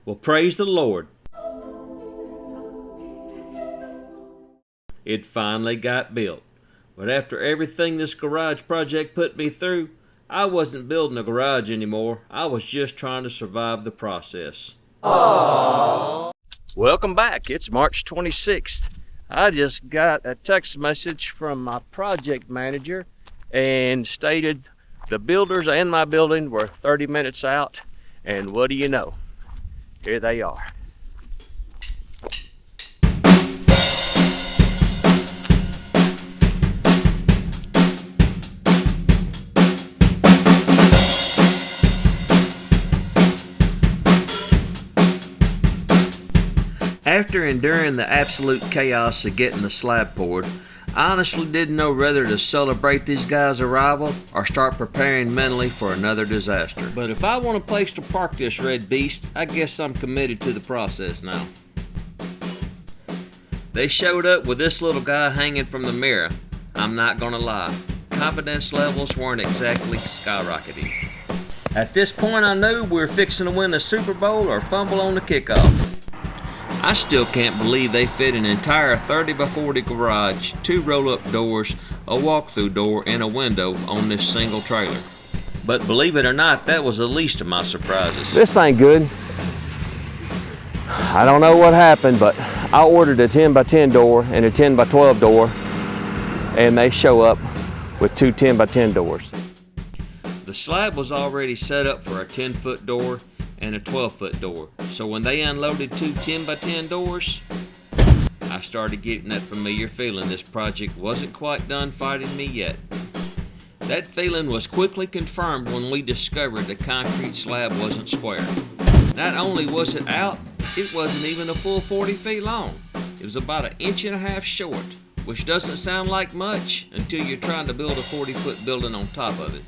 Well, praise the Lord. It finally got built. But after everything this garage project put me through, I wasn't building a garage anymore. I was just trying to survive the process. Aww. Welcome back. It's March 26th. I just got a text message from my project manager and stated the builders and my building were 30 minutes out. And what do you know? Here they are. After enduring the absolute chaos of getting the slab poured, I honestly didn't know whether to celebrate these guys' arrival or start preparing mentally for another disaster. But if I want a place to park this red beast, I guess I'm committed to the process now. They showed up with this little guy hanging from the mirror. I'm not gonna lie, confidence levels weren't exactly skyrocketing. At this point I knew we were fixing to win the Super Bowl or fumble on the kickoff. I still can't believe they fit an entire 30 by 40 garage, 2 roll-up doors, a walk-through door, and a window on this single trailer. But believe it or not, that was the least of my surprises. This ain't good. I don't know what happened, but I ordered a 10 by 10 door and a 10 by 12 door, and they show up with 2 10 by 10 doors. The slab was already set up for a 10-foot door and a 12-foot door. So when they unloaded 2 10 by 10 doors, I started getting that familiar feeling this project wasn't quite done fighting me yet. That feeling was quickly confirmed when we discovered the concrete slab wasn't square. Not only was it out, it wasn't even a full 40 feet long. It was about 1.5 inches short, which doesn't sound like much until you're trying to build a 40-foot building on top of it.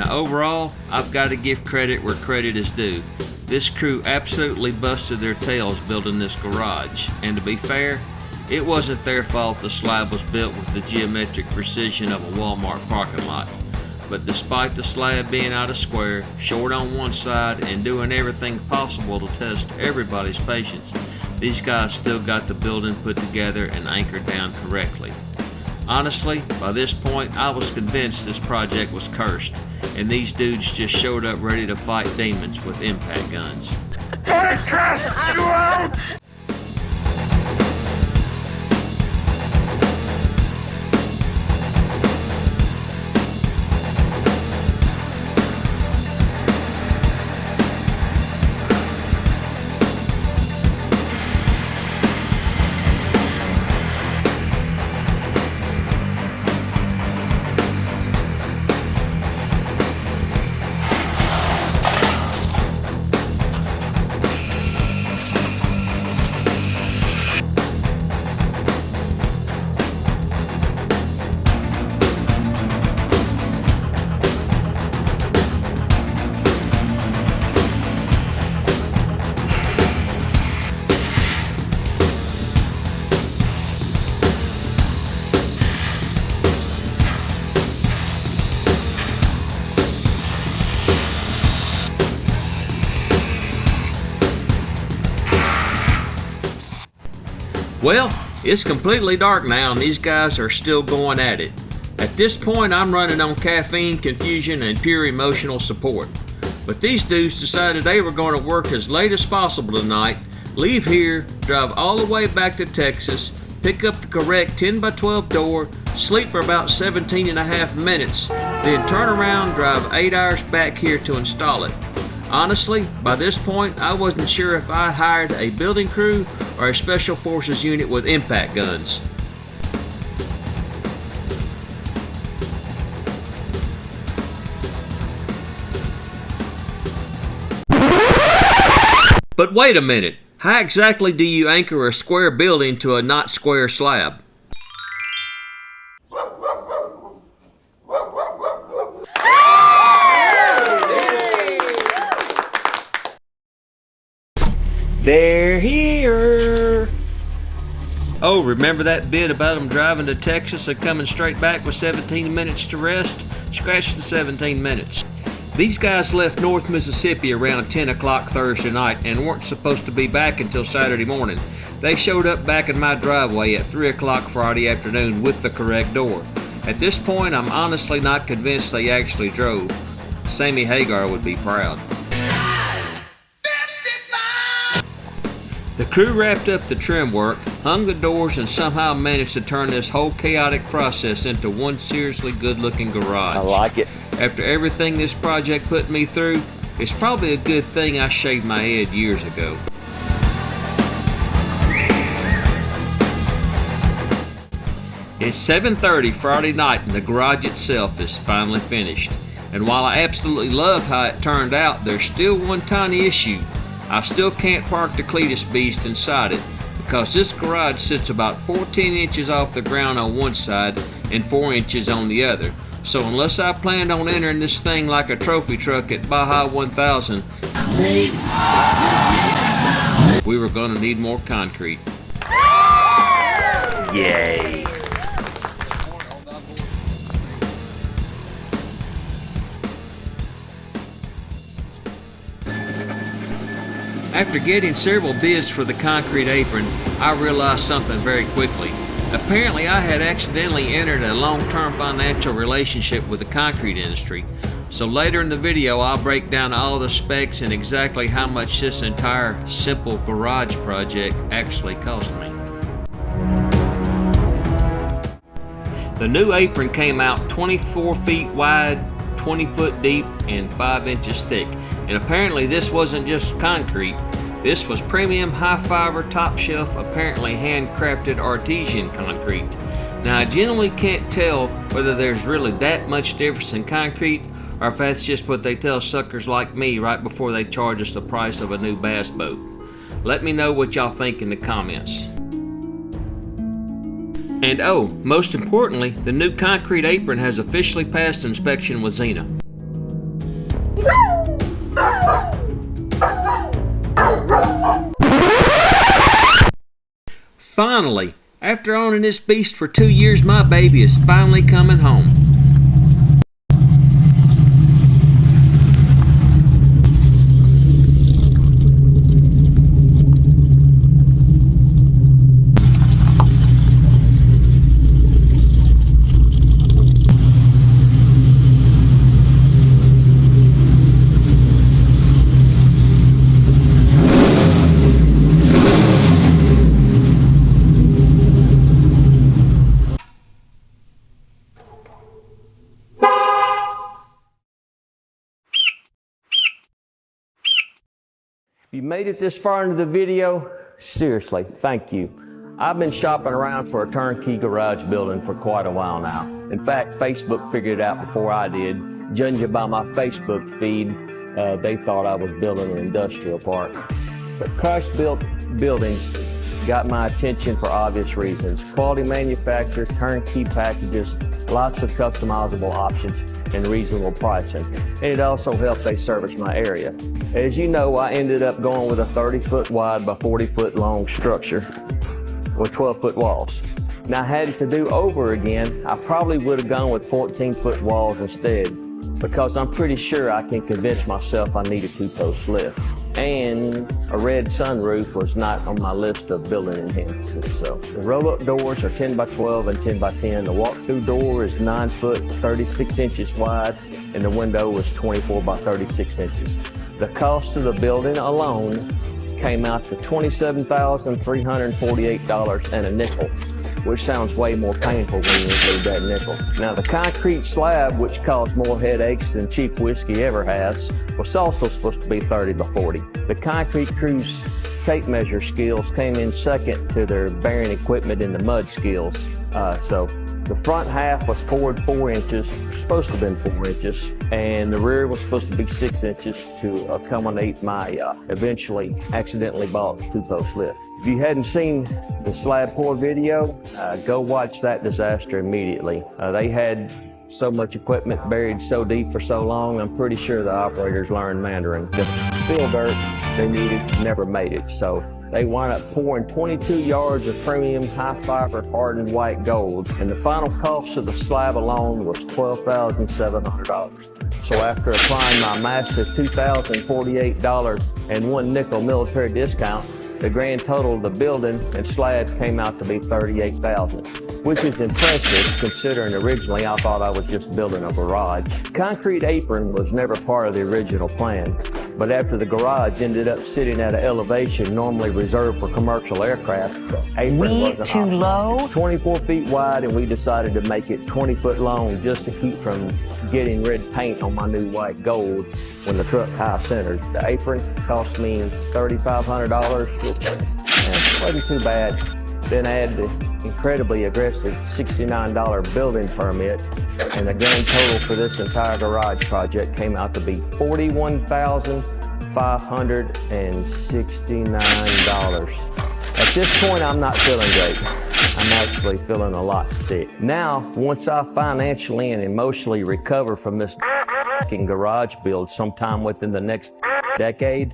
Overall, I've got to give credit where credit is due. This crew absolutely busted their tails building this garage, and to be fair, it wasn't their fault the slab was built with the geometric precision of a Walmart parking lot. But despite the slab being out of square, short on one side, and doing everything possible to test everybody's patience, these guys still got the building put together and anchored down correctly. Honestly, by this point, I was convinced this project was cursed, and these dudes just showed up ready to fight demons with impact guns. I cast you out! Well, it's completely dark now and these guys are still going at it. At this point, I'm running on caffeine, confusion, and pure emotional support. But these dudes decided they were going to work as late as possible tonight, leave here, drive all the way back to Texas, pick up the correct 10 by 12 door, sleep for about 17 and a half minutes, then turn around, drive 8 hours back here to install it. Honestly, by this point, I wasn't sure if I hired a building crew or a special forces unit with impact guns. But wait a minute, how exactly do you anchor a square building to a not square slab? They're here. Oh, remember that bit about them driving to Texas and coming straight back with 17 minutes to rest? Scratch the 17 minutes. These guys left North Mississippi around 10 o'clock Thursday night and weren't supposed to be back until Saturday morning. They showed up back in my driveway at 3 o'clock Friday afternoon with the correct door. At this point, I'm honestly not convinced they actually drove. Sammy Hagar would be proud. The crew wrapped up the trim work, hung the doors, and somehow managed to turn this whole chaotic process into one seriously good-looking garage. I like it. After everything this project put me through, it's probably a good thing I shaved my head years ago. It's 7:30 Friday night and the garage itself is finally finished. And while I absolutely love how it turned out, there's still one tiny issue. I still can't park the Cleetus beast inside it because this garage sits about 14 inches off the ground on one side and 4 inches on the other. So unless I planned on entering this thing like a trophy truck at Baja 1000, we were gonna need more concrete. Yay. After getting several bids for the concrete apron, I realized something very quickly. Apparently, I had accidentally entered a long-term financial relationship with the concrete industry. So later in the video, I'll break down all the specs and exactly how much this entire simple garage project actually cost me. The new apron came out 24 feet wide, 20 foot deep, and 5 inches thick. And apparently this wasn't just concrete. This was premium high fiber top shelf, apparently handcrafted artesian concrete. Now I generally can't tell whether there's really that much difference in concrete or if that's just what they tell suckers like me right before they charge us the price of a new bass boat. Let me know what y'all think in the comments. And oh, most importantly, the new concrete apron has officially passed inspection with Zena. Finally, after owning this beast for 2 years, my baby is finally coming home. If you made it this far into the video, seriously, thank you. I've been shopping around for a turnkey garage building for quite a while now. In fact, Facebook figured it out before I did. Judging by my Facebook feed, they thought I was building an industrial park. But crush-built buildings got my attention for obvious reasons. Quality manufacturers, turnkey packages, lots of customizable options, and reasonable pricing. And it also helped they service my area. As you know, I ended up going with a 30-foot wide by 40-foot long structure with 12-foot walls. Now, had it to do over again, I probably would have gone with 14-foot walls instead, because I'm pretty sure I can convince myself I need a two-post lift. And a red sunroof was not on my list of building enhancements. So the roll-up doors are 10 by 12 and 10 by 10. The walk-through door is 9 foot, 36 inches wide, and the window is 24 by 36 inches. The cost of the building alone came out to $27,348 and a nickel, which sounds way more painful when you include that nickel. Now, the concrete slab, which caused more headaches than cheap whiskey ever has, was also supposed to be 30 by 40. The concrete crew's tape measure skills came in second to their bearing equipment in the mud skills. So the front half was forward 4 inches, supposed to have been 4 inches, and the rear was supposed to be 6 inches to accommodate my eventually accidentally bought two-post lift. If you hadn't seen the slab pour video, go watch that disaster immediately. They had So much equipment buried so deep for so long, I'm pretty sure the operators learned Mandarin. The fill dirt they needed never made it, so they wound up pouring 22 yards of premium high-fiber hardened white gold, and the final cost of the slab alone was $12,700. So after applying my massive $2,048 and 1 nickel military discount, the grand total of the building and slab came out to be $38,000, which is impressive considering originally I thought I was just building a garage. Concrete apron was never part of the original plan, but after the garage ended up sitting at an elevation normally reserved for commercial aircraft, the apron wasn't too low? 24 feet wide, and we decided to make it 20 foot long just to keep from getting red paint on my new white gold when the truck high centered. The apron cost me $3,500, which wasn't too bad. Then add the incredibly aggressive $69 building permit, and the grand total for this entire garage project came out to be $41,569. At this point, I'm not feeling great. I'm actually feeling a lot sick. Now, once I financially and emotionally recover from this garage build sometime within the next decade,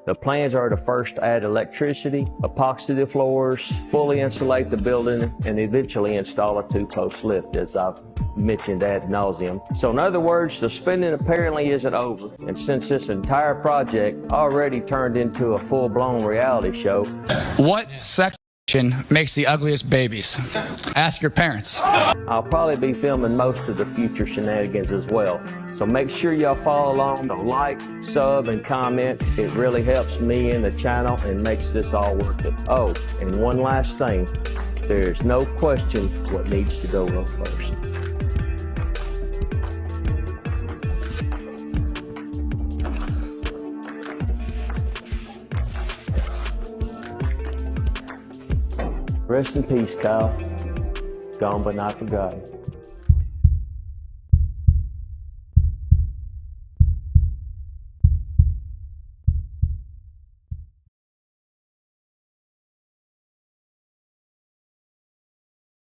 the plans are to first add electricity, epoxy the floors, fully insulate the building, and eventually install a 2-post lift, as I've mentioned ad nauseum. So in other words, the spending apparently isn't over. And since this entire project already turned into a full-blown reality show. What sex makes the ugliest babies? Ask your parents. I'll probably be filming most of the future shenanigans as well. So make sure y'all follow along, like, sub, and comment. It really helps me and the channel and makes this all worth it. Oh, and one last thing. There's no question what needs to go up first. Rest in peace, Kyle. Gone but not forgotten.